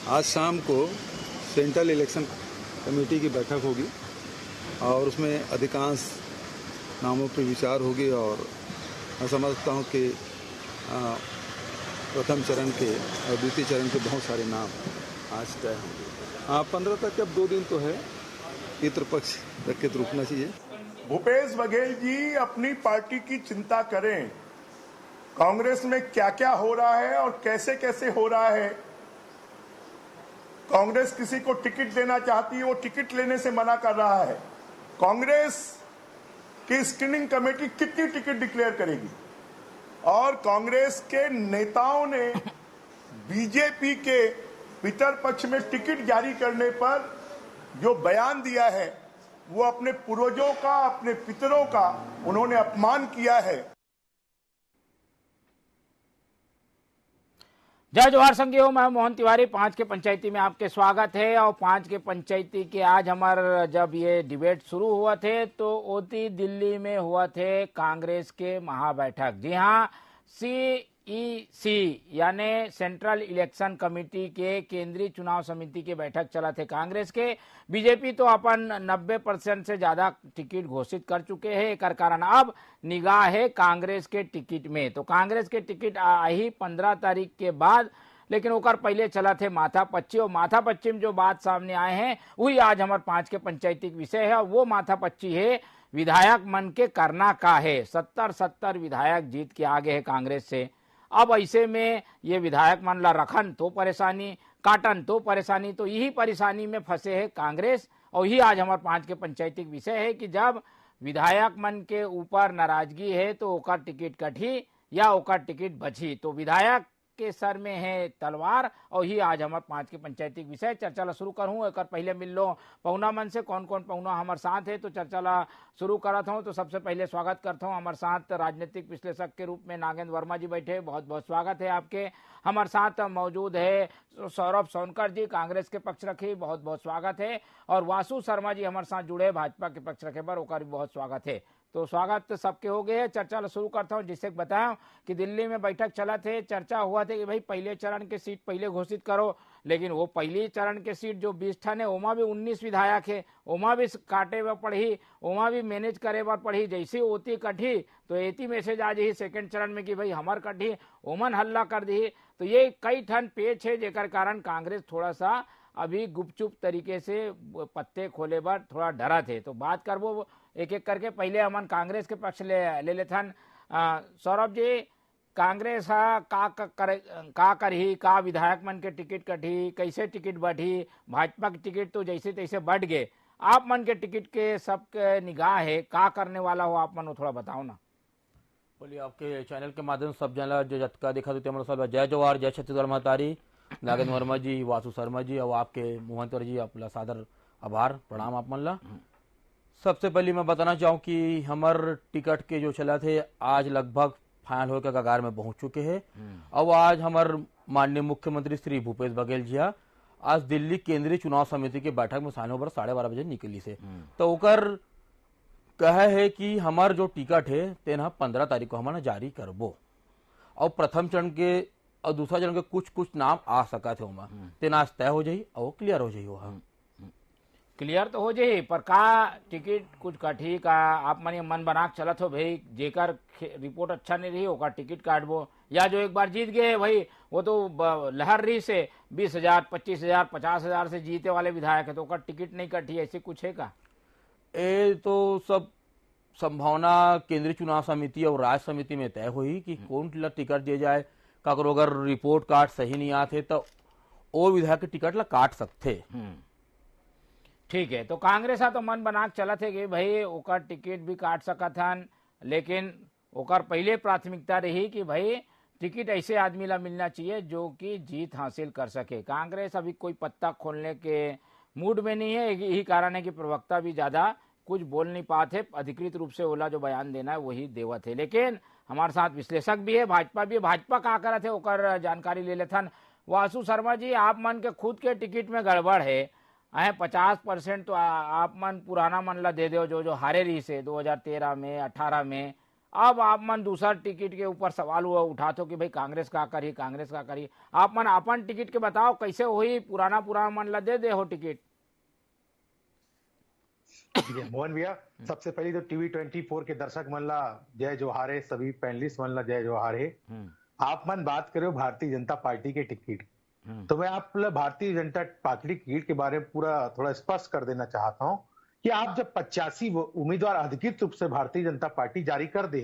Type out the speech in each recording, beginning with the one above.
आज शाम को सेंट्रल इलेक्शन कमेटी की बैठक होगी और उसमें अधिकांश नामों पर विचार होगी और मैं समझता हूँ कि प्रथम चरण के और द्वितीय चरण के बहुत सारे नाम आज तय होंगे। 15 तक अब 2 दिन तो है, पितृपक्ष तक के तो रुकना चाहिए। भूपेश बघेल जी अपनी पार्टी की चिंता करें, कांग्रेस में क्या क्या हो रहा है और कैसे कैसे हो रहा है। कांग्रेस किसी को टिकट देना चाहती है, वो टिकट लेने से मना कर रहा है। कांग्रेस की स्क्रीनिंग कमेटी कितनी टिकट डिक्लेयर करेगी और कांग्रेस के नेताओं ने बीजेपी के पितर पक्ष में टिकट जारी करने पर जो बयान दिया है वो अपने पूर्वजों का, अपने पितरों का उन्होंने अपमान किया है। जय जवाहर संघियों, मैं मोहन तिवारी। 5 के पंचायती में आपके स्वागत है। और 5 के पंचायती के आज हमारे जब ये डिबेट शुरू हुआ थे तो ओती दिल्ली में हुआ थे कांग्रेस के महाबैठक। जी हाँ, CEC यानी सेंट्रल इलेक्शन कमेटी के केंद्रीय चुनाव समिति की बैठक चला थे कांग्रेस के। बीजेपी तो अपन 90% से ज्यादा टिकट घोषित कर चुके हैं। एक कारण अब निगाह है कांग्रेस के टिकट में। तो कांग्रेस के टिकट आई 15 तारीख के बाद, लेकिन ओकर पहले चला थे माथा पच्ची। और माथा पच्ची में जो बात सामने आए हैं वही आज हमारे 5 के पंचायती विषय है। और वो माथा पच्ची है विधायक मन के करना का है। 70 विधायक जीत के आगे है कांग्रेस से। अब ऐसे में ये विधायक मन ला रखन तो परेशानी, काटन तो परेशानी, तो यही परेशानी में फंसे है कांग्रेस। और यही आज हमारे 5 के पंचायती विषय है कि जब विधायक मन के ऊपर नाराजगी है तो ओकर टिकट कटी या ओकर टिकट बची। तो विधायक के सर में है तलवार। और ही आज हमारे 5 के पंचायती विषय चर्चा ला शुरू करूँ। एक पहले मिल लो पहुना मन से, कौन कौन पहुना हमारे साथ है तो चर्चा ला शुरू करता हूँ। तो सबसे पहले स्वागत करता हूँ हमारे साथ राजनीतिक विश्लेषक के रूप में नागेंद्र वर्मा जी बैठे, बहुत बहुत स्वागत है आपके। हमारे साथ मौजूद है सौरभ सोनकर जी, कांग्रेस के पक्ष रखे, बहुत बहुत स्वागत है। और वासु शर्मा जी हमारे साथ जुड़े भाजपा के पक्ष रखे पर, ओकर भी बहुत स्वागत है। तो स्वागत सबके हो गए। चर्चा शुरू करता हूं। जिससे बताया कि दिल्ली में बैठक चला थे, चर्चा हुआ थे कि भाई पहले चरण के सीट पहले घोषित करो, लेकिन वो पहले चरण के सीट जो 20 ठन है ओमा भी 19 विधायक है, ओमा भी काटे हुए पढ़ी, ओमा भी मैनेज करे बार पढ़ी। जैसे ओती कठी तो एती मैसेज आ जाही सेकंड चरण में कि भाई हमार कठी, ओमन हल्ला कर दी। तो ये कई ठन पेच है जेकर कारण कांग्रेस थोड़ा सा अभी गुपचुप तरीके से पत्ते खोले बार थोड़ा डरा थे। तो बात करबो एक एक करके। पहले हमन कांग्रेस के पक्ष ले लेथन। सौरभ जी, कांग्रेस का करही, का विधायक मन के टिकट कटी, कैसे टिकट बढ़ी, भाजपा के टिकट तो जैसे तैसे बढ़ गए, आप मन के टिकट के सबके निगाह है, का करने वाला हो आप मन थोड़ा बताओ ना। बोलिए, आपके चैनल के माध्यम से सब जन जो जतका देखा तो सब जय जवाहर, जय छत्तीसगढ़ महतारी, नागेंद्र वर्मा जी, वासु शर्मा जी और आपके मोहन तिवारी जी, आपला सादर आभार प्रणाम आप मन ला। सबसे पहले मैं बताना चाहूँ कि हमार टिकट के जो चला थे आज लगभग फाइनल होकर कगार में पहुंच चुके हैं। अब आज हमार माननीय मुख्यमंत्री श्री भूपेश बघेल जी आज दिल्ली केंद्रीय चुनाव समिति की बैठक में शामिल होकर 12:30 बजे निकली से। तो ओकर कहे है कि हमार जो टिकट है तेना 15 तारीख को हमारा जारी करबो। और प्रथम चरण के और दूसरा चरण के कुछ नाम आ सका थे ओमा तेना तय हो जाही और क्लियर हो जाही। वहाँ क्लियर तो हो जाए पर का टिकट कुछ कठी का आप मन बना के चलत हो भाई, जेकर रिपोर्ट अच्छा नहीं रही ओकर टिकट काटबो, या जो एक बार जीत गए भाई वो तो लहर रही से 20,000, 25,000, 50,000 से जीते वाले विधायक है तो ओकर टिकट नहीं कटी, ऐसे कुछ है का? ये तो सब संभावना केंद्रीय चुनाव समिति और राज्य समिति में तय हुई कि कौन ला टिकट दिया जाए। काकरो अगर रिपोर्ट कार्ड सही नहीं आते तो वो विधायक के टिकट ला काट सकते। ठीक है, तो कांग्रेस तो मन बना के चला थे कि भाई ओकर टिकट भी काट सकत हन, लेकिन ओकर पहले प्राथमिकता रही कि भाई टिकट ऐसे आदमी ला मिलना चाहिए जो कि जीत हासिल कर सके। कांग्रेस अभी कोई पत्ता खोलने के मूड में नहीं है। यही कारण है कि प्रवक्ता भी ज्यादा कुछ बोल नहीं पाते, अधिकृत रूप से ओला जो बयान देना है वही देवत है। लेकिन हमारे साथ विश्लेषक भी है, भाजपा भी है। भाजपा का करे थे ओकर जानकारी ले लेथन। वासु शर्मा जी, आप मन के खुद के टिकट में गड़बड़ है 50% तो आप मन पुराना मन ला दे दो जो हारे रही से 2013 में 18 में, अब आप मन दूसरा टिकट के ऊपर सवाल हुआ उठाते कि भाई कांग्रेस का करी आप मन अपन टिकट के बताओ कैसे हुई पुराना मन ला दे हो टिकट। मोहन भैया, सबसे पहले तो टीवी 24 के दर्शक मन ला जय जोहार है, सभी पैनलिस्ट मन ला जय जोहार है। आप मन बात करो भारतीय जनता पार्टी के टिकट, तो मैं आप भारतीय जनता पार्टी टिकट के बारे में पूरा थोड़ा स्पष्ट कर देना चाहता हूं कि आप जब 85 उम्मीदवार अधिकृत रूप से भारतीय जनता पार्टी जारी कर दे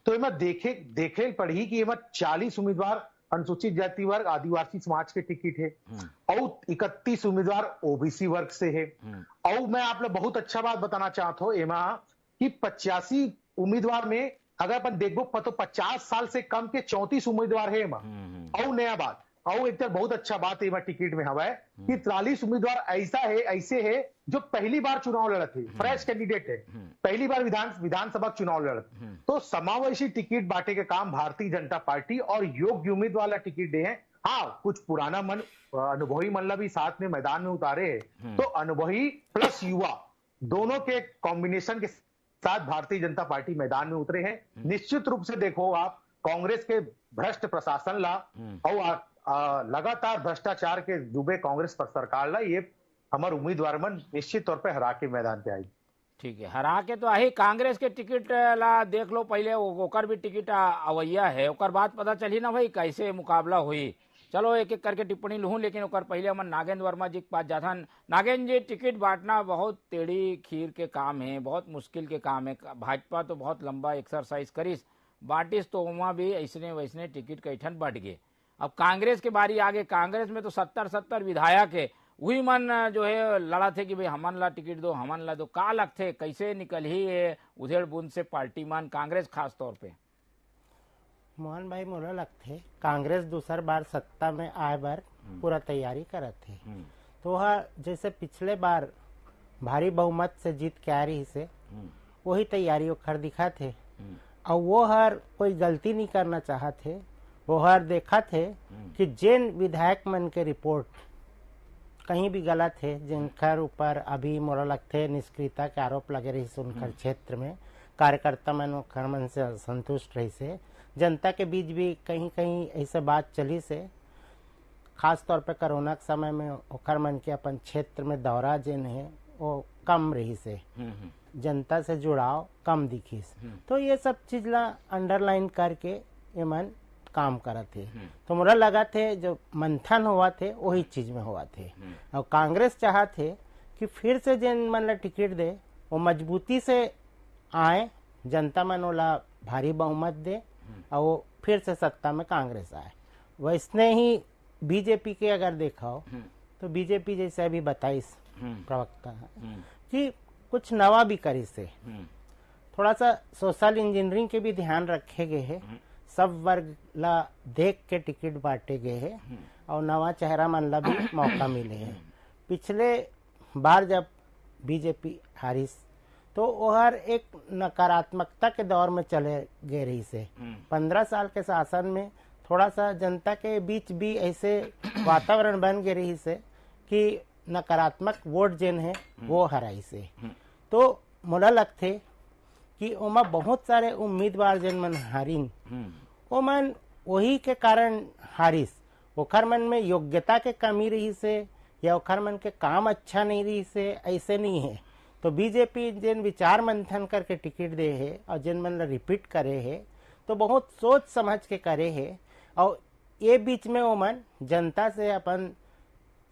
तो इमें देखे पड़ी कि इमें 40 उम्मीदवार अनुसूचित जाति वर्ग आदिवासी समाज के टिकट है और 31 उम्मीदवार ओबीसी वर्ग से है। और मैं आप लोग बहुत अच्छा बात बताना चाहता हूं एमा कि 85 उम्मीदवार में अगर अपन देखो तो 50 साल से कम के 34 उम्मीदवार है एमा। और नया बात और एक बहुत अच्छा बात है टिकट में हवा है कि 43 उम्मीदवार ऐसे है जो पहली बार चुनाव लड़त है, फ्रेश कैंडिडेट है, पहली बार विधानसभा चुनाव लड़त। तो समावेशी टिकट बांटे के काम भारतीय जनता पार्टी और योग्य उम्मीदवार वाला टिकट दे हैं। हाँ, कुछ पुराना अनुभवी मन ला भी साथ में मैदान में उतारे है, तो अनुभवी प्लस युवा दोनों के कॉम्बिनेशन के साथ भारतीय जनता पार्टी मैदान में उतरे हैं। निश्चित रूप से देखो आप कांग्रेस के भ्रष्ट प्रशासन ला और लगातार भ्रष्टाचार के डूबे कांग्रेस पर सरकार ला ये हमारे उम्मीदवार मन निश्चित तौर पे हरा के मैदान पे आई। ठीक है, हरा के तो आई कांग्रेस के टिकट ला देख लो पहले ओकर भी टिकट अवैया है, ओकर बाद पता चली ना भाई कैसे मुकाबला हुई। चलो एक एक करके टिप्पणी लूँ, लेकिन ओकर पहले हम नागेंद्र वर्मा जी के पास जाता। नागेंद्र जी, टिकट बांटना बहुत टेढ़ी खीर के काम है, बहुत मुश्किल के काम है। भाजपा तो बहुत लंबा एक्सरसाइज करीस, बांटिस तो वहाँ भी ऐसने वैसने टिकट कैठन बढ़ गए। अब कांग्रेस के बारी आगे, कांग्रेस में तो 70 विधायक है, वही मन जो है लड़ा थे कि भाई हमन ला टिकट दो, हमन ला दो। का लगते कैसे निकल ही है उधेड़ बुंद से पार्टी मान कांग्रेस खास तौर पे? मोहन भाई, मोला लगते कांग्रेस दूसर बार सत्ता में आए बार पूरा तैयारी करत थे। तो वह जैसे पिछले बार भारी बहुमत से जीत के आ रही से वही तैयारी ओखर दिखा थे। और वो हर कोई गलती नहीं करना चाहते, वो हर देखा थे कि जिन विधायक मन के रिपोर्ट कहीं भी गलत है, जिनकर ऊपर अभी मोरा लगते निष्क्रियता के आरोप लगे रही से उनकर क्षेत्र में कार्यकर्ता मन ओखर मन से असंतुष्ट रही से, जनता के बीच भी कहीं कहीं ऐसे बात चली से, खास तौर पे कोरोना के समय में ओखर मन के अपन क्षेत्र में दौरा जिन है वो कम रही से, जनता से जुड़ाव कम दिखी। तो ये सब चीज ला अंडरलाइन करके ये मन काम करत है। तो मुझे लगा थे जो मंथन हुआ थे वही चीज में हुआ थे। और कांग्रेस चाहते कि फिर से जिन मन ला टिकट दे वो मजबूती से आए, जनता मन ओला भारी बहुमत दे और वो फिर से सत्ता में कांग्रेस आए। वैसने ही बीजेपी के अगर देखा हो तो बीजेपी जैसे अभी बताइस प्रवक्ता कि कुछ नवा भी करी से, थोड़ा सा सोशल इंजीनियरिंग के भी ध्यान रखे गए है, सब वर्ग ला देख के टिकट बांटे गए है और नवा चेहरा मन ला भी मौका मिले है। पिछले बार जब बीजेपी हारिस तो वह एक नकारात्मकता के दौर में चले गए रही से। 15 साल के शासन में थोड़ा सा जनता के बीच भी ऐसे वातावरण बन गए रही से कि नकारात्मक वोट जिन है वो हराई से। तो मुझे लगते कि ओमा बहुत सारे उम्मीदवार जिन मन हारिन वो मन वही के कारण हारिस, ओखर मन में योग्यता के कमी रही से या ओखर मन के काम अच्छा नहीं रही से, ऐसे नहीं है। तो बीजेपी जिन विचार मंथन करके टिकट दे है और जिन मन रिपीट करे है तो बहुत सोच समझ के करे है। और ये बीच में वो मन जनता से अपन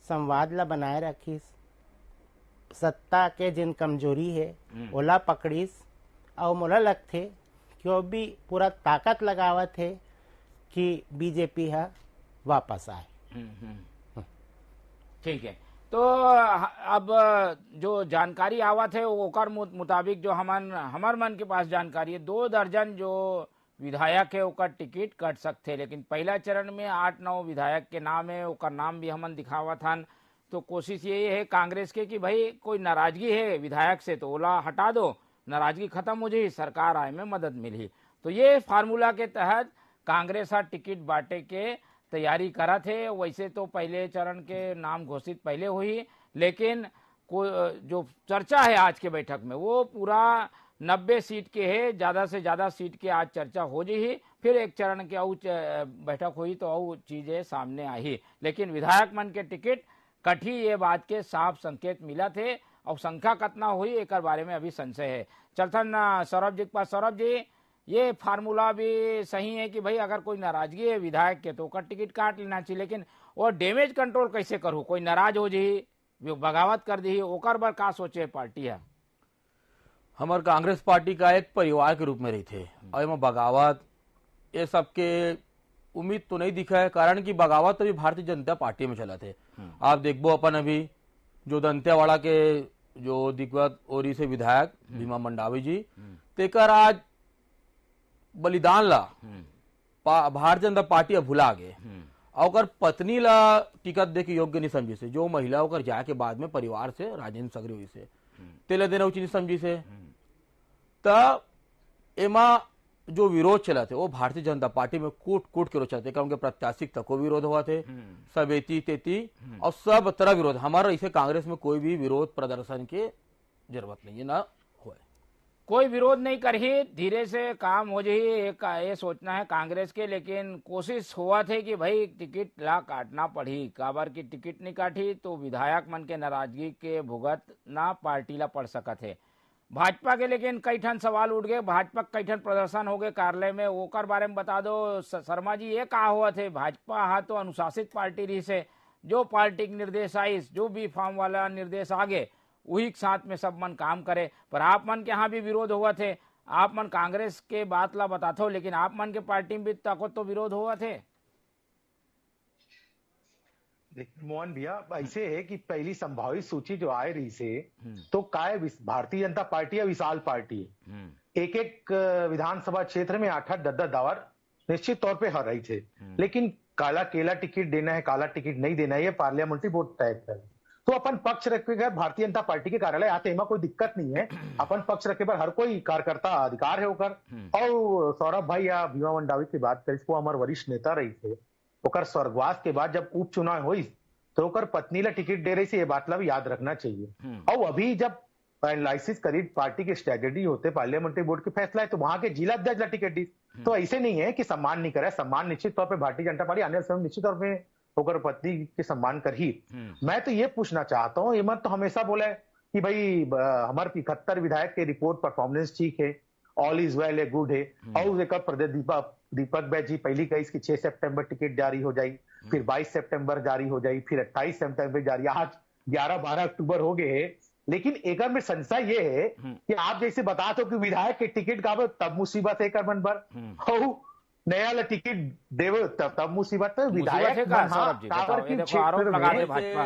संवाद ला बनाए रखीस, सत्ता के जिन कमजोरी है ओला पकड़ीस और मोला लगते कि वो भी पूरा ताकत लगावत है कि बीजेपी है वापस आए। ठीक है, तो अब जो जानकारी आवत है ओकर मुताबिक जो हमार मन के पास जानकारी है 2 दर्जन जो विधायक है ओकर टिकट कट सकते, लेकिन पहला चरण में 8-9 विधायक के नाम है, ओकर नाम भी हमन दिखावत हन। तो कोशिश यही है कांग्रेस के कि भाई कोई नाराजगी है विधायक से तो ओला हटा दो, नाराजगी खत्म हो जाए, सरकार आए में मदद मिली। तो ये फार्मूला के तहत कांग्रेस टिकट बांटे के तैयारी करा थे। वैसे तो पहले चरण के नाम घोषित पहले हुई, लेकिन जो चर्चा है आज के बैठक में वो पूरा 90 सीट के है, ज्यादा से ज्यादा सीट के आज चर्चा हो जी, फिर एक चरण के आउ बैठक हुई तो आउ चीजें सामने आई, लेकिन विधायक मन के टिकट कठी ये बात के साफ संकेत मिला थे और संख्या कितना हुई एक बारे में अभी संशय है। चलथन सौरभ जी के पास। सौरभ जी, ये फार्मूला भी सही है कि भाई अगर कोई नाराजगी है विधायक के तो टिकट काट लेना चाहिए, लेकिन वो डैमेज कंट्रोल कैसे करूँ? कोई नाराज हो जी, बगावत कर दी, ओकर बर का सोचे पार्टी है? हमार कांग्रेस पार्टी का एक परिवार के रूप में रही थे और एमा बगावत ये सबके उम्मीद तो नहीं दिखा है, कारण कि बगावत अभी भारतीय जनता पार्टी में चला थे। आप देखबो अपन अभी जो दंतेवाड़ा के जो दिग्गज ओरी से विधायक भीमा मंडावी जी तेकर आज बलिदान ला भारतीय जनता पार्टी भुला गए और ओकर पत्नी ला टिकट दे के योग्य नहीं समझी से, जो महिला ओकर जाए के बाद में परिवार से राजेंद्र सगरी हुई से तेले देना उचित नहीं समझी से। तब एमा जो विरोध चला थे वो भारतीय जनता पार्टी में कूट कूट के विरोध चलते, उनके प्रत्याशी तक को विरोध हुआ थे, सब एती तेती और सब तरह विरोध। हमारा इसे कांग्रेस में कोई भी विरोध प्रदर्शन के जरूरत नहीं है, ना हो कोई विरोध नहीं करी, धीरे से काम हो जाही, एक ये सोचना है कांग्रेस के। लेकिन कोशिश हुआ थे कि भाई टिकट ला काटना पड़ी, काबर की टिकट नहीं काटी तो विधायक मन के नाराजगी के भुगत ना पार्टी ला पड़ सकत है भाजपा के। लेकिन कई ठन सवाल उठ गए, भाजपा कई ठन प्रदर्शन हो गए कार्यालय में, ओकर बारे में बता दो शर्मा जी। ये कहा हुआ थे भाजपा हा तो अनुशासित पार्टी रही से, जो पार्टी के निर्देश आई, जो भी फॉर्म वाला निर्देश आगे वही के साथ में सब मन काम करे। पर आप मन के यहाँ भी विरोध हुआ थे, आप मन कांग्रेस के बात ला बताते हो, लेकिन आप मन के पार्टी में भी तको तो विरोध हुआ थे। देखिए मोहन भैया, ऐसे है कि पहली संभावित सूची जो आए रही से तो काय भारतीय जनता पार्टी है विशाल पार्टी है, एक एक विधानसभा क्षेत्र में 8-8 10-10 दावर निश्चित तौर पे हर रही थे, लेकिन काला केला टिकट देना है काला टिकट नहीं देना है ये पार्लियामेंट्री बोर्ड तय करे। तो अपन पक्ष रखे गए भारतीय जनता पार्टी के कार्यालय आते इमा कोई दिक्कत नहीं है, अपन पक्ष रखे पर हर कोई कार्यकर्ता अधिकार है होकर। और सौरभ भाई या भीमा मंडावी की बात करी, वो हमारे वरिष्ठ नेता रही थे, ओकर स्वर्गवास के बाद जब उपचुनाव हुई तो ओकर पत्नी ला टिकट दे रही से ये बात ला भी याद रखना चाहिए। और अभी जब एनालिसिस करी पार्टी के स्ट्रेटेजी होते पार्लियामेंट्री बोर्ड के फैसला है तो वहां के जिला अध्यक्ष ला टिकट दी, तो ऐसे नहीं है कि सम्मान नहीं करे, सम्मान निश्चित तौर पर भारतीय जनता पार्टी आने वाले समय निश्चित तौर पर होकर पत्नी के सम्मान कर ही। मैं तो ये पूछना चाहता हूँ, हिम्मत तो हमेशा बोला है कि भाई हमारे 75 विधायक के रिपोर्ट परफॉर्मेंस ठीक है, ऑल इज वेल है, गुड है। और एक प्रदेश दीपक बैच जी पहली कही कि 6 सितंबर टिकट जारी हो जाए, फिर 22 सितंबर जारी हो जाए, फिर 28 सितंबर जारी, आज 11-12 अक्टूबर हो गए है। लेकिन एक में संशय ये है कि आप जैसे बताते हो कि विधायक के टिकट का तब मुसीबत है कर मन पर नया टिकट देव तब मुसीबत है विधायक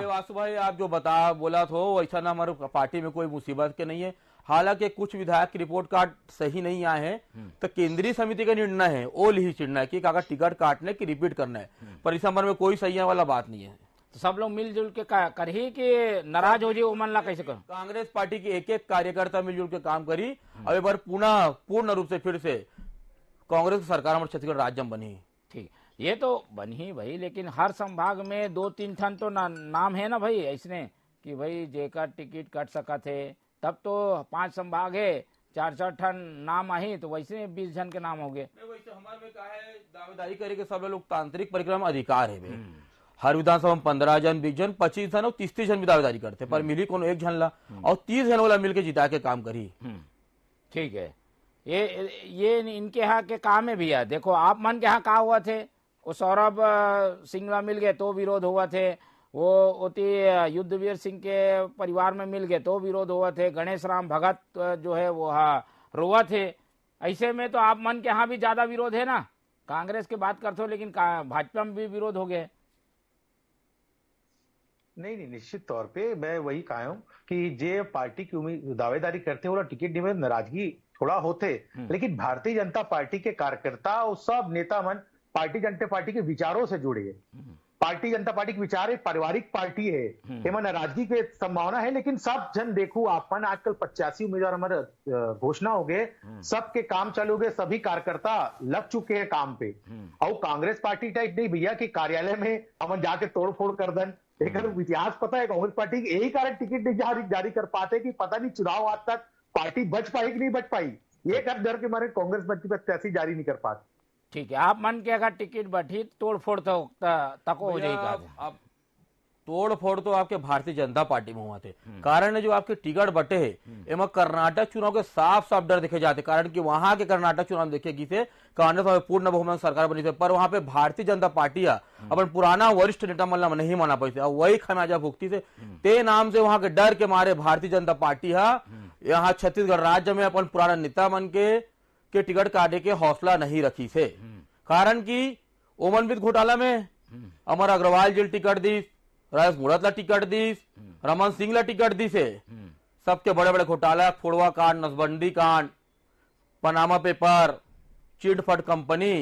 वासु भाई आप जो बोला तो ऐसा ना हमारे पार्टी में कोई मुसीबत के नहीं है। हालांकि कुछ विधायक की रिपोर्ट कार्ड सही नहीं आए हैं तो केंद्रीय समिति का निर्णय है वो ही चिड़ना है कि अगर टिकट काटने की रिपीट करना है, पर इस नंबर में कोई सही वाला बात नहीं है। तो सब लोग मिलजुल के कर ही कि नाराज हो जाए उमन ला कैसे करो? कांग्रेस पार्टी की एक एक कार्यकर्ता मिलजुल के काम करी और एक बार पूर्ण रूप से फिर से कांग्रेस सरकार हमारे छत्तीसगढ़ राज्य में बनी। ठीक, ये तो बनी भाई, लेकिन हर संभाग में 2-3 ठन तो नाम है ना भाई ऐसने कि भाई जेकर टिकट कट सका थे, तब तो 5 संभाग है, 4-4 ठन नाम आई तो वैसे 20 जन के नाम हो गए। वैसे हमारे में कहा है दावेदारी करे के सब लोकतांत्रिक परिक्रमा अधिकार है, हर विधानसभा में 15 जन 20 जन 25 जन और 30 जन भी दावेदारी करते, पर मिली कोनो एक जन ला और 30 जन वाला मिलकर जिता के काम करी। ठीक है, ये इनके यहाँ के काम है भैया। देखो आप मन के यहाँ कहा हुआ थे, वो सौरभ सिंह मिल गए तो विरोध हुआ थे, वो युद्धवीर सिंह के परिवार में मिल गए तो विरोध हुआ थे, गणेश राम भगत जो है वो रोआ थे। ऐसे में तो आप मन के यहाँ भी ज्यादा विरोध है ना, कांग्रेस की बात करते हो लेकिन भाजपा में भी विरोध हो गए। नहीं, निश्चित तौर पे मैं वही कहा हूं कि जे पार्टी की उम्मीद दावेदारी करते हो टिकट में नाराजगी थोड़ा होते, लेकिन भारतीय जनता पार्टी के कार्यकर्ता और सब नेता मन भारतीय जनता पार्टी के विचारों से जुड़े है। भारतीय जनता पार्टी के विचार एक पारिवारिक पार्टी है, एवं नाराजगी की संभावना है, लेकिन सब जन देखो आपन आजकल 85 उम्मीदवार हमारे घोषणा हो गए, सबके काम चालू हो गए, सभी कार्यकर्ता लग चुके हैं काम पे। और कांग्रेस पार्टी टाइप नहीं भैया कि कार्यालय में हम जाके तोड़ फोड़ कर दें। एक इतिहास पता है कांग्रेस पार्टी यही कारण टिकट नहीं जारी कर पाते कि पता नहीं चुनाव आज तक पार्टी बच पाई कि नहीं बच पाई, ये डर के मारे कांग्रेस प्रत्याशी जारी नहीं कर पाती। ठीक है, आप मन के अगर टिकट बढ़ी तोड़ फोड़ तो तको हो जाएगा। अब तोड़ फोड़ तो आपके भारतीय जनता पार्टी में हुआ थे। कारण है जो आपके टिकट बटे है एम कर्नाटक चुनाव के साफ साफ डर देखे जाते, कारण कि वहां के कर्नाटक चुनाव देखेगी से कांग्रेस में पूर्ण बहुमत सरकार बनी थी, पर वहां पे भारतीय जनता पार्टी अपन पुराना वरिष्ठ नेता मतलब नहीं माना पाई थे, वही खामियाजा भुगती से ते नाम से वहां के डर के मारे भारतीय जनता पार्टी यहाँ छत्तीसगढ़ राज्य में अपन पुराना नेता मन के टिकट काटे के हौसला नहीं रखी से। कारण की ओमनप्रीत घोटाला में अमर अग्रवाल जी टिकट दी, राजेश मुड़त टिकट दी, रमन सिंह ला टिकट दी से सबके बड़े बड़े घोटाला, फोड़वा कांड, नसबंदी कांड, Panama paper, chit fund company,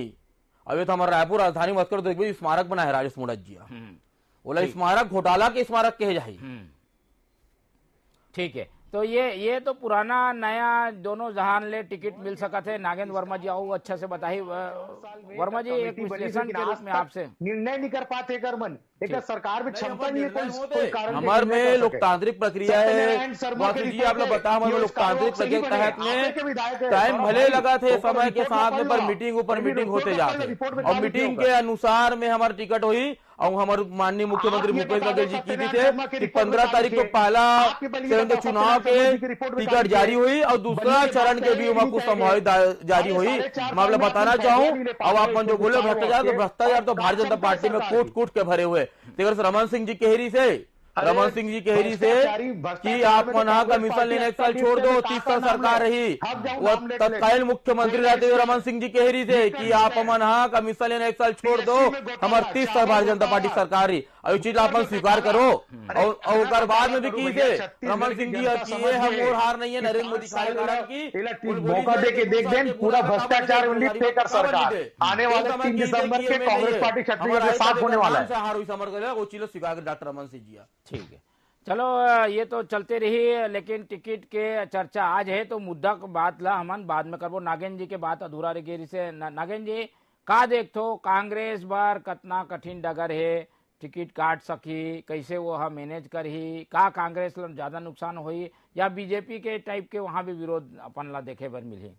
अभी तो हमारे रायपुर राजधानी मत कर तो स्मारक बना है राजेश मुड़त जी, बोला स्मारक घोटाला के स्मारक कहे जाए। ठीक है, तो ये तो पुराना नया दोनों जहान ले टिकट मिल सका थे। नागेंद्र वर्मा जी आओ अच्छा से बताइए वर्मा जी, एक विश्लेषण के रूप में आपसे निर्णय नहीं कर पाते करमन, एक सरकार में क्षमता नहीं है कोई कारण हमार में लोकतांत्रिक प्रक्रिया है। जी आप लोग बता, हमारे लोकतांत्रिक प्रक्रिया के तहत में टाइम भले लगा थे समय के साथ में, पर मीटिंग ऊपर मीटिंग होते जाते और मीटिंग के अनुसार में हमारी टिकट हुई और हमारे माननीय मुख्यमंत्री भूपेश बघेल जी की थे कि 15 तारीख को पहला चरण के चुनाव के टिकट जारी हुई और दूसरा चरण के भी कुछ संभावित जारी हुई। मैं आप बताना चाहूँ, अब आप जो बोले भ्रष्टाचार तो भारतीय जनता पार्टी में कूट कूट के भरे हुए। रमन सिंह जी केहरी से कि आप मना कमीशन लेने 1 साल छोड़ दो, 30 साल सरकार रही, वो तत्कालीन मुख्यमंत्री रहते हुए रमन सिंह जी केहरी से कि आप मना कमीशन लेने 1 साल छोड़ दो, हमारे 30 साल भारतीय जनता पार्टी सरकार रही, और चीज आप स्वीकार करो। और बाद में भी की थे रमन सिंह जी की हम और हार नहीं है नरेंद्र मोदी की मौका दे के देख दें पूरा भ्रष्टाचार कर सरकार आने वाले 3 दिसंबर के कांग्रेस पार्टी छत्तीसगढ़ के साथ होने वाला है, हार हुई समर कर वो चीज स्वीकार कर डॉक्टर रमन सिंह जी। ठीक है, चलो ये तो चलते रही, लेकिन टिकट के चर्चा आज है तो मुद्दा को बात ला हमन बाद में करबो। नागेंद्र जी के बात अधूरा रह गई से नागेंद्र जी का देखो कांग्रेस बार कतना कठिन डगर है, टिकट काट सकी कैसे वो मैनेज करही, का कांग्रेस ज्यादा नुकसान हुई या बीजेपी के टाइप के वहां भी विरोध अपन ला देखे बर मिली?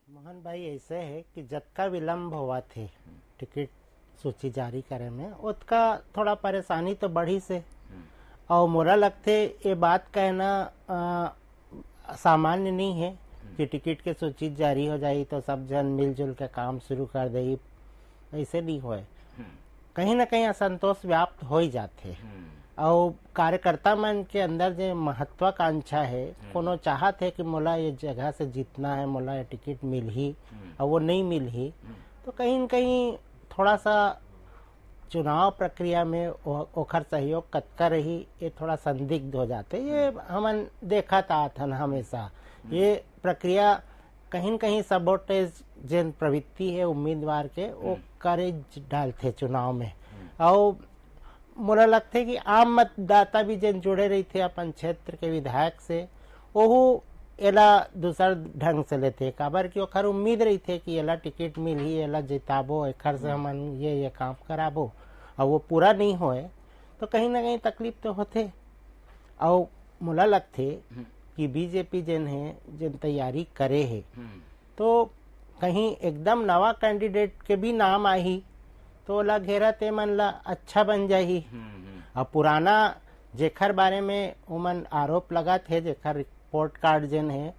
मोहन भाई ऐसे है कि जतका विलम्ब हुआ थे टिकट सूची जारी करे में उसका थोड़ा परेशानी तो बढ़ी से, और मोरा लगते ये बात कहना सामान्य नहीं है कि टिकट के सूची जारी हो जाए तो सब जन मिलजुल के काम शुरू कर दे, ऐसे नहीं होए। कहीं ना कहीं असंतोष व्याप्त हो ही जाते, और कार्यकर्ता मन के अंदर जो महत्वाकांक्षा है, कोनो चाहत है कि मोला ये जगह से जीतना है, मोला ये टिकट मिल ही और वो नहीं मिल ही, तो कहीं न कहीं थोड़ा सा चुनाव प्रक्रिया में ओखर सहयोग कतका रही ये थोड़ा संदिग्ध हो जाते। ये हमन देखा था हमेशा ये प्रक्रिया कहीं न कहीं सबोटेज जिन प्रवृत्ति है उम्मीदवार के वो करे डालते चुनाव में, और मोला लगते कि आम मतदाता भी जिन जुड़े रही थे अपन क्षेत्र के विधायक से वो एला दूसर ढंग से लेते, काबर की ओखर उम्मीद रही थे कि एला टिकट मिल ही, एला जिताबो, एखर से हमन ये काम कराबो, और वो पूरा नहीं होए तो कहीं ना कहीं तकलीफ तो होते। और मोला लगते कि बीजेपी जिन है जिन तैयारी करे है तो कहीं एकदम नवा कैंडिडेट के भी नाम आई तो ओला घेरा ते मन ला अच्छा बन जाही, और पुराना जेखर बारे में उमन आरोप लगा थे जेखर रिपोर्ट कार्ड जिन है,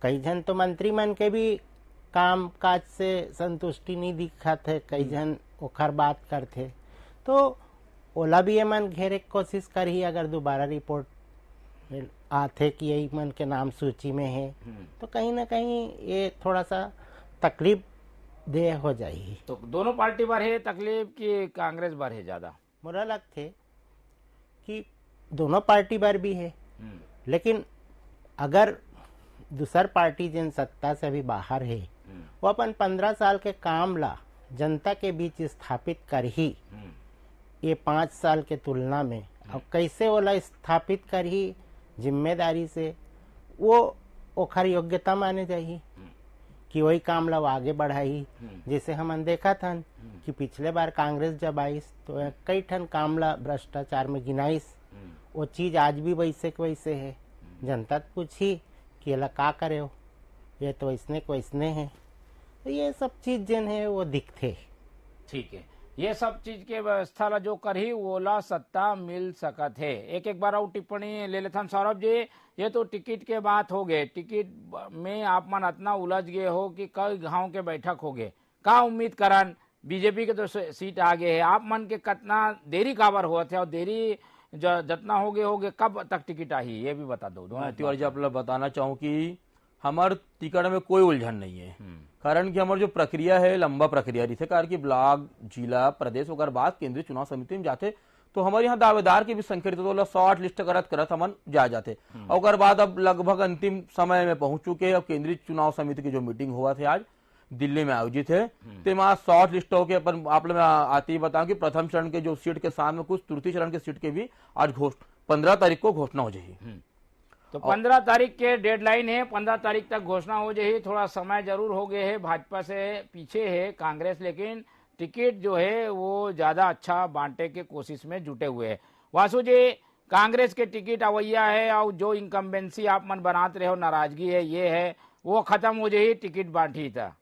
कई जन तो मंत्री मन के भी काम काज से संतुष्टि नहीं दिखा थे, कई जन ओखर बात करते, तो ओला भी ये मन घेरे की कोशिश करी अगर दोबारा रिपोर्ट आते कि यही मन के नाम सूची में है तो कहीं ना कहीं ये थोड़ा सा तकलीफ दे हो जाएगी। तो दोनों पार्टी बार है तकलीफ कि कांग्रेस बार है ज्यादा? मुझे लगते कि दोनों पार्टी बार भी है, लेकिन अगर दूसर पार्टी जिन सत्ता से अभी बाहर है वो अपन 15 साल के काम ला जनता के बीच स्थापित कर ही ये 5 साल के तुलना में, अब कैसे ओला स्थापित कर ही जिम्मेदारी से, वो ओखर योग्यता माने जाही कि वही काम ला आगे बढ़ाई। जैसे हमन देखा था कि पिछले बार कांग्रेस जब आई तो कई ठन काम ला भ्रष्टाचार में गिनाइस, वो चीज आज भी वैसे के वैसे है। जनता पूछी कि एला का करे हो, ये तो वैसने को वैसने है। तो ये सब चीज जन है वो दिखते। ठीक है, ये सब चीज के व्यवस्था ला जो करही ओला सत्ता मिल सकत है। एक एक बार और टिप्पणी ले लेथन सौरभ जी। ये तो टिकट के बात हो गए, टिकट में आप मन इतना उलझ गए हो कि कई गांव के बैठक हो गए, का उम्मीद करन बीजेपी के तो सीट आ गए है, आप मन के कितना देरी काबर हुआ थे और देरी जितना हो गए कब तक टिकट आई ये भी बता दो। तिवारी जी, आप लोग बताना चाहूँ कि हमार टिकट में कोई उलझन नहीं है, कारण कि हमारी जो प्रक्रिया है लंबा प्रक्रिया रही थे, कारण की ब्लॉक जिला प्रदेश अगर बात केंद्रीय चुनाव समिति में जाते तो हमारे यहाँ दावेदार की भी संख्या रही, तो शॉर्ट लिस्ट करत हमन जा जाते। और बाद अब लगभग अंतिम समय में पहुंच चुके। अब केंद्रीय चुनाव समिति की जो मीटिंग हुआ थे आज दिल्ली में आयोजित है, तो वहां शॉर्ट लिस्ट होकर अपन आप लोग आते ही बताऊं कि प्रथम चरण के जो सीट के साथ में कुछ तृतीय चरण के सीट के भी आज 15 तारीख को घोषणा हो जाएगी। तो 15 तारीख के डेडलाइन है, 15 तारीख तक घोषणा हो जाएगी। थोड़ा समय जरूर हो गए है, भाजपा से पीछे है कांग्रेस, लेकिन टिकट जो है वो ज्यादा अच्छा बांटे के कोशिश में जुटे हुए है। वासु जी, कांग्रेस के टिकट अवैया है और जो इनकम्बेंसी आप मन बनाते रहे हो, नाराजगी है, ये है वो खत्म हो जाएगी, टिकट बांटी था।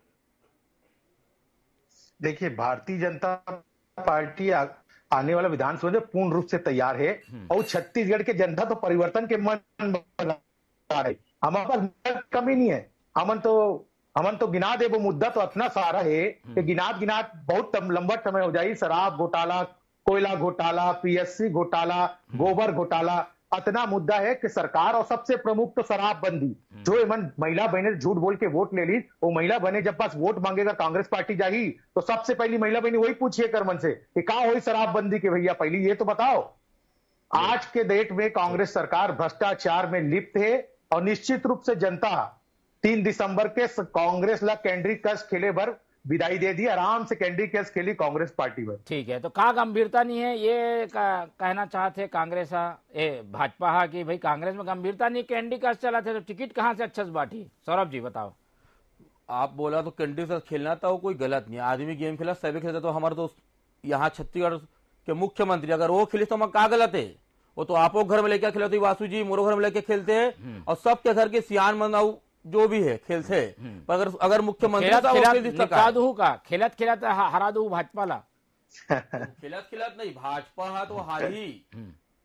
देखिए, भारतीय जनता पार्टी आने वाला विधानसभा में पूर्ण रूप से तैयार है और छत्तीसगढ़ के जनता तो परिवर्तन के मन बना है। हमारे पास कमी नहीं है, हमन तो गिना दे वो मुद्दा तो इतना सारा है कि गिनात बहुत लंबा समय हो जाए। शराब घोटाला, कोयला घोटाला, पीएससी घोटाला, गोबर घोटाला, इतना मुद्दा है कि सरकार, और सबसे प्रमुख तो शराबबंदी। जो मन महिला बहने झूठ बोल के वोट ले ली, वो महिला बहने जब पास वोट मांगेगा कांग्रेस पार्टी जाही तो सबसे पहली महिला बहनी वही पूछिए कर मन से कि का हुई शराबबंदी के भैया, पहली ये तो बताओ। आज के डेट में कांग्रेस सरकार भ्रष्टाचार में लिप्त है और निश्चित रूप से जनता 3 दिसंबर के कांग्रेस ला कैंडी क्रश खेले भर विदाई दे दी, आराम से कैंडी क्रश खेली कांग्रेस पार्टी पर। ठीक है, तो का गंभीरता नहीं है ये कहना चाहते कांग्रेस भाजपा की भाई कांग्रेस में गंभीरता नहीं, कैंडी क्रश चला थे तो टिकट कहां से अच्छा से बांटी। सौरभ जी बताओ। आप बोला तो कैंडी क्रश खेलना था वो कोई गलत नहीं, आदमी गेम खेला सभी खेलते। तो हमारे तो यहाँ छत्तीसगढ़ के मुख्यमंत्री अगर वो खेले तो हम का गलत है, वो तो आपो घर में लेकर खेलते, वासु जी मोरो घर में लेके खेलते हैं और सबके घर के सियान मनाऊ जो भी है खेलते। पर अगर मुख्यमंत्री खेलत खेलत हरा दू भाजपा ला खेलत नहीं, भाजपा तो हारी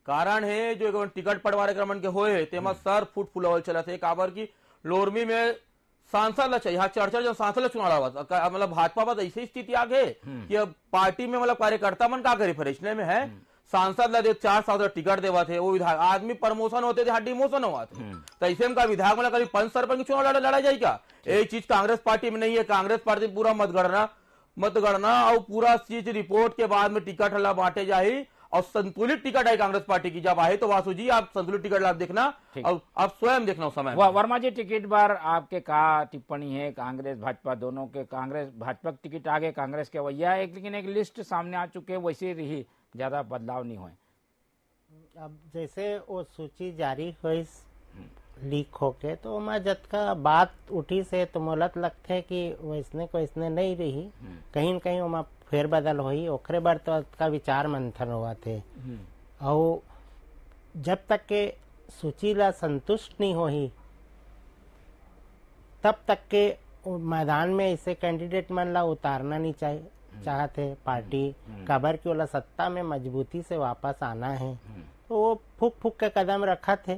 कारण है जो टिकट पटवारे क्रमण के होए तेमा सर फुट फुलावल चला थे। काबर की लोरमी में सांसद ला चाहिए, चर्चा जो सांसद ला चुनाव मतलब भाजपा पर ऐसी स्थिति आ गई कि अब पार्टी में मतलब कार्यकर्ता मन का करे, फरिश्ते में है सांसद ला दे 4 साल टिकट देवा थे, वो विधायक आदमी प्रमोशन होते थे, डिमोशन हुआ थे। तो ऐसे में का विधायक मतलब कभी 5 सरपंच चुनाव लड़ा जाए क्या? एक चीज कांग्रेस पार्टी में नहीं है, कांग्रेस पार्टी पूरा मतगणना और पूरा चीज रिपोर्ट के बाद में टिकट हला बांटे जाए और संतुलित टिकट है कांग्रेस पार्टी की। जब आए तो वासु जी आप संतुलित टिकट आप देखना और आप स्वयं देखना उस समय। वर्मा जी, टिकट बार आपके का टिप्पणी है? कांग्रेस भाजपा दोनों के, कांग्रेस भाजपा टिकट आगे कांग्रेस के वैया है, लेकिन एक लिस्ट सामने आ चुके वैसे रही, ज्यादा बदलाव नहीं हुए। अब जैसे वो सूची जारी हुई लीक होके तो मैं जब का बात उठी से तो मोलत लगते कि वैसने को इसने नहीं रही, कहीं न कहीं वहाँ फेर बदल हुई, ओखरे बार तो का विचार मंथन हुआ थे। और जब तक के सूची ला संतुष्ट नहीं होही तब तक के मैदान में ऐसे कैंडिडेट मन ला उतारना नहीं चाहिए चाहते पार्टी। काबर की वाला सत्ता में मजबूती से वापस आना है तो वो फूक फूक के कदम रखा थे,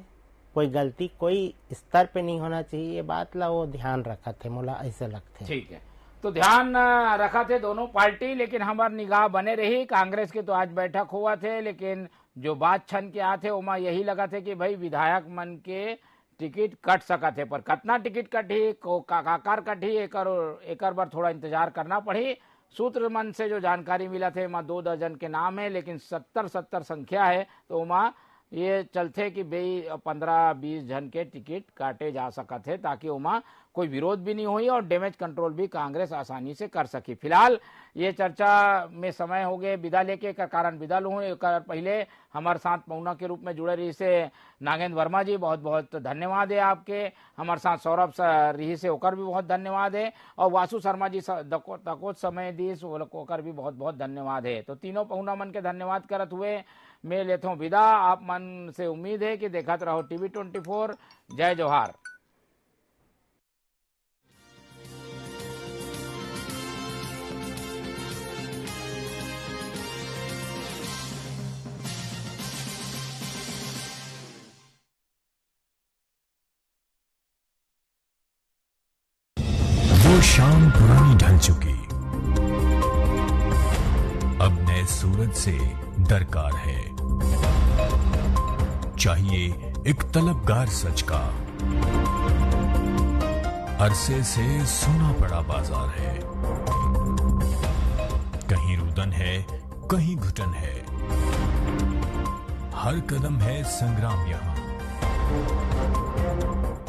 कोई गलती कोई स्तर पे नहीं होना चाहिए, ये बात ला वो ध्यान रखा थे, मोला ऐसे लगते। ठीक है, तो ध्यान रखा थे दोनों पार्टी, लेकिन हमारी निगाह बने रही। कांग्रेस के तो आज बैठक हुआ थे, लेकिन जो बात छन के आते उमा यही लगा थे कि भाई विधायक मन के टिकट कट सका थे, पर कितना टिकट कटी काकार कटी एक बार थोड़ा इंतजार करना पड़ी। सूत्र मन से जो जानकारी मिला थे वहाँ 2 दर्जन के नाम है, लेकिन 70 संख्या है, तो वहाँ ये चलते कि भाई 15-20 जन के टिकट काटे जा सका थे, ताकि वहाँ कोई विरोध भी नहीं हुई और डैमेज कंट्रोल भी कांग्रेस आसानी से कर सकी। फिलहाल ये चर्चा में समय हो गए विदा लेके का कारण विदा लूँ। पहले हमारे साथ पौना के रूप में जुड़े रही से नागेंद्र वर्मा जी, बहुत बहुत धन्यवाद है आपके। हमारे साथ सौरभ रही से ओकर भी बहुत धन्यवाद है, और वासु शर्मा जी तकोत समय दीस ओकर भी बहुत बहुत धन्यवाद है। तो तीनों पौना मन के धन्यवाद करत हुए मैं लेता हूँ विदा। आप मन से उम्मीद है कि देखते रहो TV 24। जय जोहार। शाम पुरानी ढल चुकी, अब नए सूरज से दरकार है। चाहिए एक तलबगार सच का, अरसे से सुना पड़ा बाजार है। कहीं रुदन है, कहीं घुटन है, हर कदम है संग्राम यहां।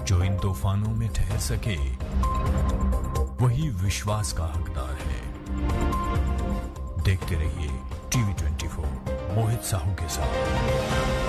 जो इन तूफानों में ठहर सके वही विश्वास का हकदार है। देखते रहिए टीवी 24 मोहित साहू के साथ।